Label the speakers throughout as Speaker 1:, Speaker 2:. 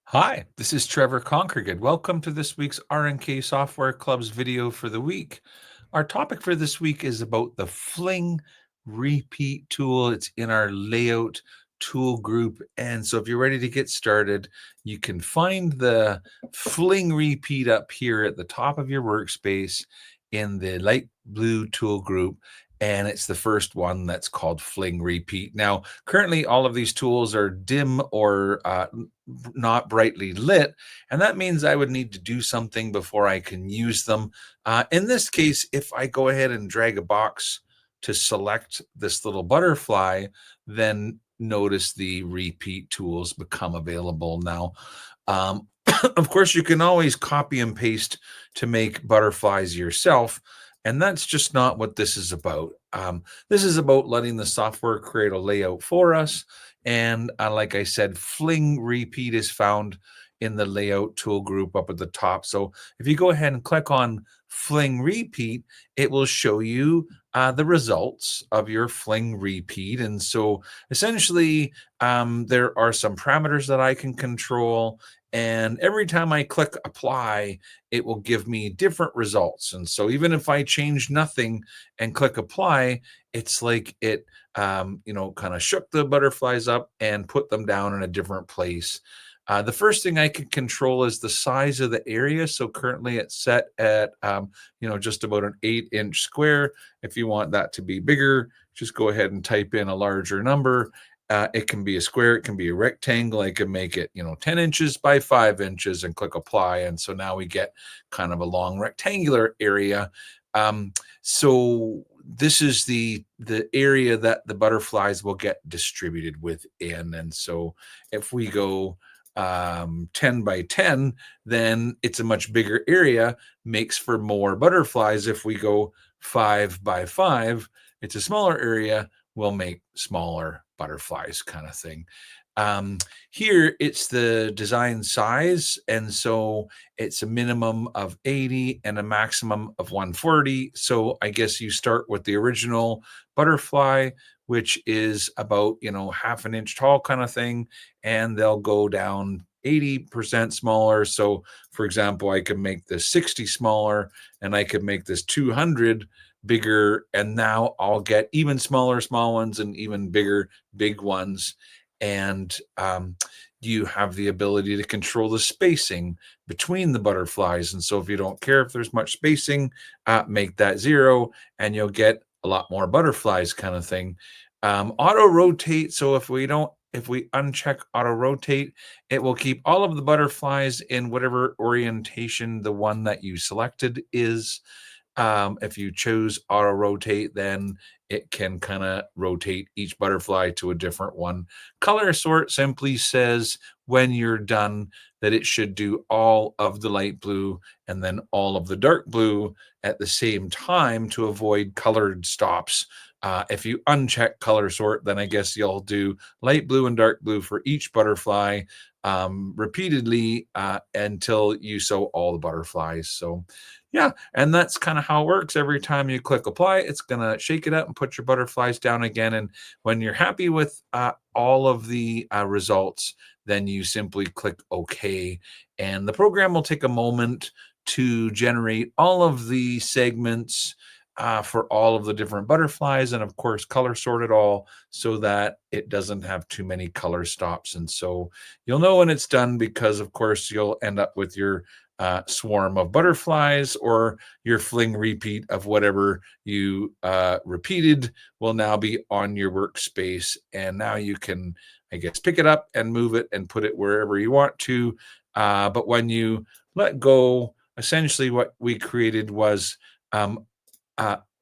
Speaker 1: Hi, this is Trevor Conkergood. Welcome to this week's RNK Software Club's video for the week. Our topic for this week is about the Fling Repeat tool. It's in our layout tool group. And so if you're ready to get started, you can find the Fling Repeat up here at the top of your workspace in the light blue tool group. And it's the first one that's called Fling Repeat. Now, currently, all of these tools are dim or not brightly lit, and that means I would need to do something before I can use them. In this case, if I go ahead and drag a box to select this little butterfly, then notice the repeat tools become available now. Um, of course, you can always copy and paste to make butterflies yourself, and that's just not what this is about. This is about letting the software create a layout for us. And like I said, Fling Repeat is found in the layout tool group up at the top. So if you go ahead and click on Fling Repeat, it will show you the results of your Fling Repeat. And so essentially, there are some parameters that I can control. And every time I click apply, it will give me different results. And so even if I change nothing and click apply, it's like it kind of shook the butterflies up and put them down in a different place. The first thing I can control is the size of the area. So currently it's set at, just about an 8-inch square. If you want that to be bigger, just go ahead and type in a larger number. It can be a square, it can be a rectangle. I can make it, 10 inches by 5 inches and click apply. And so now we get kind of a long rectangular area. So this is the area that the butterflies will get distributed within. And so if we go 10 by 10, then it's a much bigger area, makes for more butterflies. If we go 5 by 5, it's a smaller area, will make smaller butterflies, kind of thing. Here it's the design size, and so it's a minimum of 80 and a maximum of 140. So I guess you start with the original butterfly, which is about half an inch tall, kind of thing, and they'll go down 80% smaller. So for example, I could make this 60 smaller, and I could make this 200 bigger, and now I'll get even smaller small ones and even bigger big ones. And you have the ability to control the spacing between the butterflies. And so if you don't care if there's much spacing, make that 0 and you'll get a lot more butterflies, kind of thing. Auto rotate. So if we uncheck auto rotate, it will keep all of the butterflies in whatever orientation the one that you selected is. If you choose auto rotate, then it can kind of rotate each butterfly to a different one. Color sort simply says when you're done that it should do all of the light blue and then all of the dark blue at the same time to avoid colored stops. If you uncheck color sort, then I guess you'll do light blue and dark blue for each butterfly repeatedly until you show all the butterflies. So yeah, and that's kind of how it works. Every time you click apply, it's going to shake it up and put your butterflies down again. And when you're happy with all of the results, then you simply click OK. And the program will take a moment to generate all of the segments for all of the different butterflies, and of course color sort it all so that it doesn't have too many color stops. And so you'll know when it's done, because of course you'll end up with your swarm of butterflies, or your Fling Repeat of whatever you repeated will now be on your workspace. And now you can, I guess, pick it up and move it and put it wherever you want to. But when you let go, essentially what we created was uh,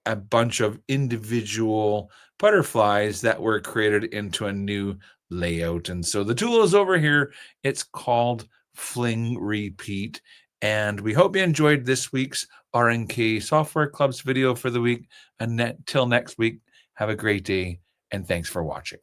Speaker 1: a bunch of individual butterflies that were created into a new layout. And so the tool is over here. It's called Fling Repeat. And we hope you enjoyed this week's RNK Software Club's video for the week. And until next week, have a great day, and thanks for watching.